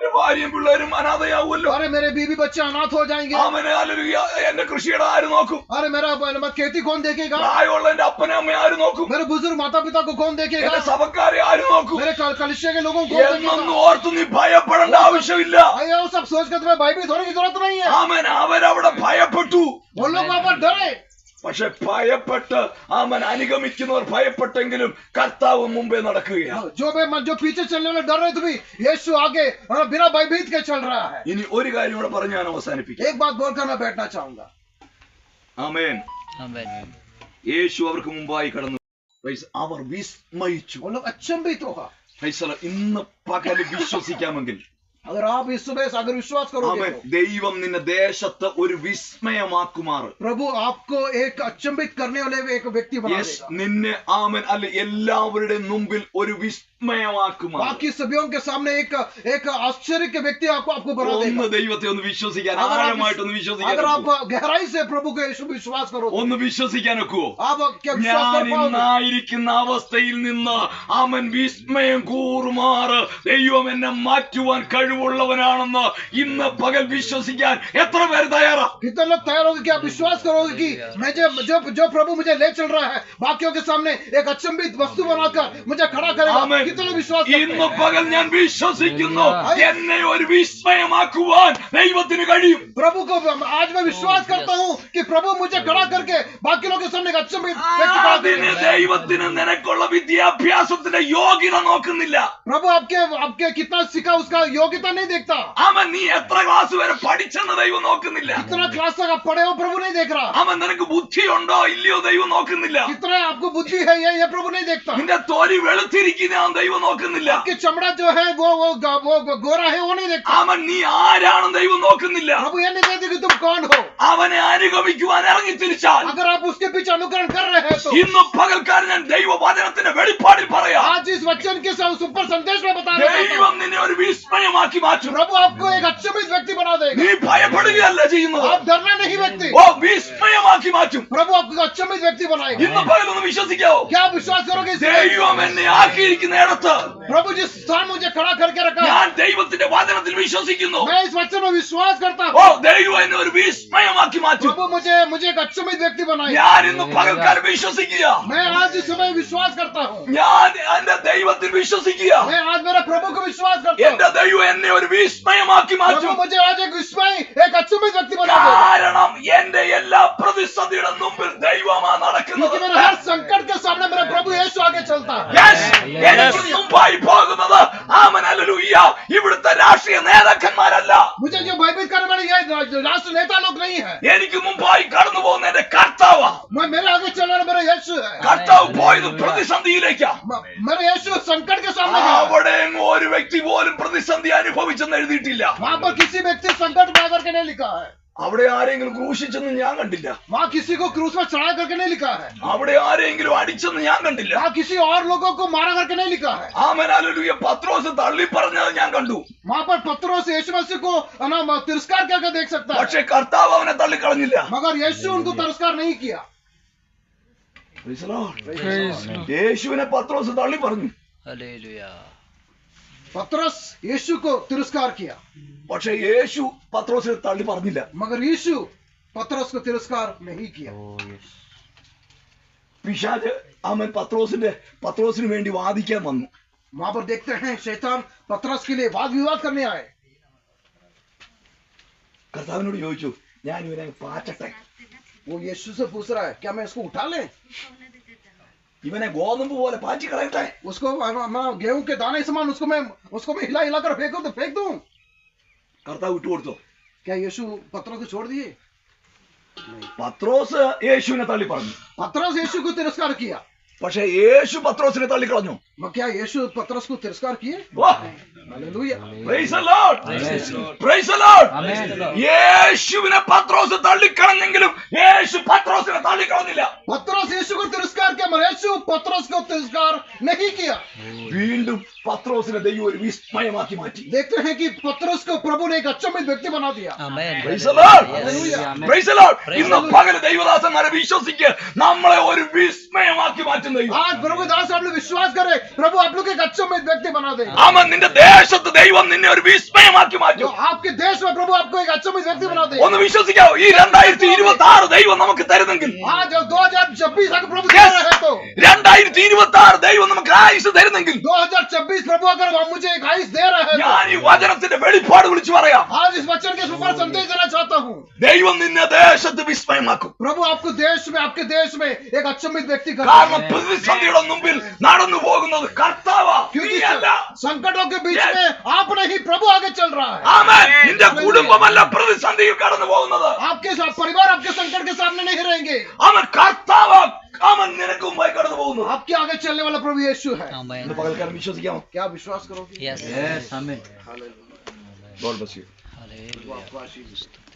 എന്റെ ഭാര്യയും പിള്ളേരും അനാഥയാവുമല്ലോ. अरे मेरे बीवी बच्चे अनाथ हो जाएंगे. അവനെ ഹല്ലേലൂയ എന്റെ കൃഷിയുടെ ആര് നോക്കും? अरे मेरा खेती कौन देखेगा? പ്രായമുള്ള എന്റെ അപ്പനെ അമ്മയെ ആര് നോക്കും? मेरे बुजुर्ग माता पिता को कौन देखेगा? എന്റെ സഭക്കാരെ ആര് നോക്കും? मेरे कलिसिया के लोगों को कौन देखेगा? എന്നൊന്നും ഓർത്ത് നീ ഭയപ്പെടേണ്ട ആവശ്യമില്ല. अरे वो सब सोच कर तुम्हें भयभीत होने की जरूरत नहीं है. അവൻ അവരവിടെ ഭയപ്പെട്ടു. वो लोग वहां पर डरे. പക്ഷെ ഭയപ്പെട്ട് അവൻ അനുഗമിക്കുന്നവർ ഭയപ്പെട്ടെങ്കിലും കർത്താവ് മുമ്പേ നടക്കുകയാണ്. जो पीछे चलने वाले डर रहे थे भी यीशु आगे बिना भयभीत के चल रहा है. ഇനി ഒരു കാര്യം കൂടെ പറഞ്ഞ് ഞാൻ അവസാനിപ്പിക്കാം. एक बात बोलकर मैं बैठना चाहूंगा. ആമേൻ. യേശു അവർക്ക് മുമ്പായി കടന്നു. അവർ വിസ്മയിച്ചു. वो लोग अचंभित होगा. ഇന്ന് പകല് വിശ്വസിക്കാമെങ്കിൽ अगर आप इस सुबह अगर विश्वास करोगे ദൈവം നിന്നെ ദേശത്ത് ഒരു വിസ്മയമാക്കുമാറ്. प्रभु आपको एक अचंभित करने वाले एक व्यक्ति बना देगा. നിന്നെ ആമേൻ അല്ല എല്ലാവരുടെ മുമ്പിൽ ഒരു വിസ്മയമാക്കുമാറ്. बाकी सभी के सामने एक आश्चर्य के व्यक्ति आपको बना देगा. ഒന്ന് ദൈവത്തെ ഒന്ന് വിശ്വസിക്കാൻ ആഴമായിട്ടൊന്ന് വിശ്വസിക്കാൻ. अगर आप गहराई से प्रभु को यीशु विश्वास करो ഒന്ന് വിശ്വസിക്കാൻ ഒക്കുവോ? आप क्या विश्वास कर पाओगे? ഇന്നായിരിക്കുന്ന അവസ്ഥയിൽ നിന്ന് അവൻ വിസ്മയം കൂറുമാറ് ദൈവം എന്നെ മാറ്റുവാൻ കഴിവുള്ളവനാണെന്ന് ഇന്ന് പകൽ വിശ്വസിക്കാൻ എത്ര പേര് തയ്യാറാ? कितने लोग तैयार होगे कि आप विश्वास करोगे कि मैं जो प्रभु मुझे ले चल रहा है बाकियों के सामने एक अचंभित वस्तु बनाकर मुझे खड़ा करेगा? कितने लोग विश्वास करते हैं? ഇന്ന് പകൽ ഞാൻ വിശ്വസിക്കുന്നു എന്നെ ഒരു വിസ്മയമാക്കുവാൻ ദൈവത്തിന് കഴിയും. प्रभु को आज मैं विश्वास करता हूँ कि प्रभु मुझे खड़ा करके बाकी लोगों के सामने एक अचंभित व्यक्ति बना देगा. ദൈവത്തിന് നിനക്കുള്ള വിദ്യാഭ്യാസത്തിന്റെ യോഗ്യത നോക്കുന്നില്ല. प्रभु आपके कितना सीखा उसका योग्यता नहीं देखता. അവൻ നീ എത്ര ക്ലാസ് വരെ പഠിച്ചെന്ന് ദൈവം നോക്കുന്നില്ല. कितना क्लास तक आप पढ़े हो प्रभु नहीं देख रहा. അവൻ നിനക്ക് ബുദ്ധിയുണ്ടോ ഇല്ലയോ ദൈവം നോക്കുന്നില്ല. कितना आपको बुद्धि है ये प्रभु नहीं देखता. നിന്റെ തൊലി വെളുത്തിരിക്കുന്ന ദൈവം നോക്കുന്നില്ല. आपके चमड़ा जो है वो गोरा है वो नहीं देखता. അവൻ നീ ആരാണെന്ന് ദൈവം നോക്കുന്നില്ല. प्रभु ये नहीं देखते कि तुम कौन हो. അവനെ അനുഗമിക്കുവാൻ ഇറങ്ങി തിരിച്ചാൽ अगर आप उसके पीछे अनुकरण कर रहे हैं तो ഇന്ന് പകൽക്കാരൻ ഞാൻ ദൈവവചനത്തിന്റെ വെളിപ്പാടിൽ പറയാം. आज इस वचन के सुपर संदेश में बता रहा हूं ദൈവം നിന്നെ ഒരു വിസ്മയമാക്കി മാറ്റും. प्रभु आपको एक अचंभित व्यक्ति बना देगा. നീ ഭയപ്പെടുകയല്ല ചെയ്യുന്നത്. आप डरना नहीं व्यक्ति. ഓ വിസ്മയമാക്കി മാറ്റും. प्रभु आपको अचंभित व्यक्ति बनाएगा. ഇന്ന് പകലൊന്ന് വിശ്വസിക്കാവോ? क्या आप विश्वास करोगे? ദൈവം എന്നെ ആക്കിയിരിക്കുന്ന ഇടത്ത് प्रभु जिस स्थान मुझे खड़ा करके रखा ഞാൻ ദൈവത്തിന്റെ വചനത്തിൽ വിശ്വസിക്കുന്നു. मैं इस वचन में विश्वास करता ഓ हूँ. ദൈവം എന്നെ ഒരു വിസ്മയമാക്കി മാറ്റും. प्रभु मुझे एक अचंभित व्यक्ति बनाएगा. ഞാൻ ഇന്ന് പകൽക്കാരൻ വിശ്വസിക്കുക. मैं आज इस समय विश्वास करता हूँ. ഞാൻ എന്റെ ദൈവത്തിൽ വിശ്വസിക്കുക. मैं आज मेरे प्रभु को विश्वास करता हूँ. എന്റെ ദൈവം എന്നെ ഒരു വിസ്മയമാക്കി प्रभु മാറ്റും. मुझे आज एक विस्मय एक अचंभित व्यक्ति बना देगा. കാരണം എന്റെ എല്ലാ പ്രതിസന്ധിയുടെ മുമ്പിൽ ദൈവമാ നടക്കുന്നത്. क्योंकि मेरे हर संकट के सामने मेरा प्रभु यीशु आगे चलता है. എനിക്ക് മുമ്പായി പോകുന്നത് ആമേൻ ഹല്ലേലൂയ ഇവിടുത്തെ രാഷ്ട്രീയ നേതാക്കന്മാരല്ല. मुझे जो भयभीत करने वाले ये राष्ट्र नेता लोग नहीं है. എനിക്ക് മുമ്പായി കടന്നു പോകുന്ന എന്റെ കർത്താവാ. मेरे आगे चलने वाला मेरा यीशु है. കർത്താവ് പോയത് പ്രതിസന്ധിയിലേക്കാ. मेरा यीशु संकट के सामने है. അവിടെ ഒരു വ്യക്തി പോലും പ്രതിസന്ധി അനുഭവിച്ചെന്ന് എഴുതിയിട്ടില്ല. वहाँ पर किसी व्यक्ति संकट पा करके नहीं लिखा है. അവിടെ ആരെങ്കിലും ക്രൂശിച്ചെന്ന് ഞാൻ കണ്ടില്ല. वहाँ किसी को क्रूस पर चढ़ा करके नहीं लिखा है. അവിടെ ആരെങ്കിലും അടിച്ചെന്ന് ഞാൻ കണ്ടില്ല. वहाँ किसी और लोगों को मारा करके नहीं लिखा है. ആമേൻ ഹല്ലേലൂയ പത്രോസ് തള്ളി പറഞ്ഞത് ഞാൻ കണ്ടു. वहाँ पर पत्रोस यीशु मसीह को तिरस्कार करके देख सकता है. പക്ഷെ കർത്താവ് അവനെ തള്ളിക്കളഞ്ഞില്ല. मगर यीशु उनको तिरस्कार नहीं किया. യേശുവിനെ പത്രോസ് തള്ളി പറഞ്ഞു. पत्रोस यीशु को तिरस्कार किया. പക്ഷെ യേശു പത്രോസിനെ തള്ളി പറഞ്ഞില്ല. मगर यीशु पत्रोस को तिरस्कार नहीं किया. പിശാച് അവൻ പത്രോസിന് വേണ്ടി വാദിക്കാൻ വന്നു. वहां पर देखते हैं शैतान पत्रोस के लिए वाद विवाद करने आए. കർത്താവിനോട് ചോദിച്ചു ഞാൻ ഇവനെ പാറ്റട്ടെ? वो यीशु से पूछ रहा है क्या मैं इसको उठा ले? ഇവനെ ഗോതമ്പ് പോലെ പാറ്റി കളയട്ടെ? उसको गेहूं के दाने समान उसको मैं हिला हिला कर फेंकूं तो फेंक दूं? കർത്താവ് വിട്ടുകൊടുത്തു. क्या यीशु पत्रोस को छोड़ दिए? പത്രോസ് യേശുവിനെ തള്ളി പറഞ്ഞു. पत्रोस यीशु को तिरस्कार किया. പക്ഷെ യേശു പത്രോസിനെ തള്ളിക്കളഞ്ഞു. क्या यीशु पत्रोस को तिरस्कार किए? Hallelujah. Praise the Lord. Praise the Lord. യേശുവിനെ പത്രോസ് തള്ളിക്കളഞ്ഞെങ്കിലും യേശു പത്രോസിനെ തള്ളിക്കളഞ്ഞില്ല. पत्रोस यीशु को तिरस्कार किया मगर यीशु पत्रोस को तिरस्कार नहीं किया. വീണ്ടും പത്രോസിനെ ദൈവം ഒരു വിസ്മയമാക്കി മാറ്റി. देखते हैं कि पत्रोस को प्रभु ने एक अचंभित व्यक्ति बना दिया. Praise the Lord. Praise the Lord. ഇന്ന് പകല് ദൈവദാസന്മാരെ വിശ്വസിക്കുക നമ്മളെ ഒരു വിസ്മയമാക്കി മാറ്റും ദൈവം. आज प्रभु दास आप लोग विश्वास करें प्रभु आप लोग एक अचंभित व्यक्ति बना देगा. അവൻ നിന്റെ ദേശത്ത് ദൈവം നിന്നെ ഒരു വിസ്മയമാക്കി जो മാറ്റും. आपके देश में प्रभु आपको एक अचंभित व्यक्ति बना दे। ഒന്ന് വിശ്വസിക്കാവോ? ഈ 2026 ദൈവം നമുക്ക് തരുന്നെങ്കിൽ, हाँ, जब 2026 अगर प्रभु दे रहे हैं तो 2026 ദൈവം നമുക്ക് ആയുസ് തരുന്നെങ്കിൽ, 2026 प्रभु अगर वो मुझे एक आयुष दे रहे हैं तो ഞാൻ ഈ വചനത്തിന്റെ വെളിപ്പാട് വിളിച്ചു പറയാം. आज इस वचन के ऊपर संदेश देना चाहता हूँ। ദൈവം നിന്നെ ദേശത്ത് വിസ്മയമാക്കും. प्रभु आपको देश में, आपके देश में एक अचंभित व्यक्ति कर കാരണം പ്രതിസന്ധിയുടെ മുമ്പിൽ നടന്നു പോകുന്നത് കർത്താവാ, क्योंकि നീയല്ല. संकटों के बीच में आप नहीं, प्रभु आगे चल रहा है। ആമേൻ. നിന്റെ കുടുംബമല്ല പ്രതിസന്ധിയിൽ കടന്നു പോകുന്നത്. आपके साथ परिवार आपके संकट के सामने नहीं रहेंगे। അവൻ കർത്താവാ, അവൻ നിനക്ക് മുമ്പായി കടന്നു പോകുന്നു. आपके आगे चलने वाला प्रभु यीशु है। ഇന്ന് പകൽക്കാലം വിശ്വസിക്കാമോ? क्या आप विश्वास करोगे? Yes. Amen. God bless you. Hallelujah. आपको आशीष दे।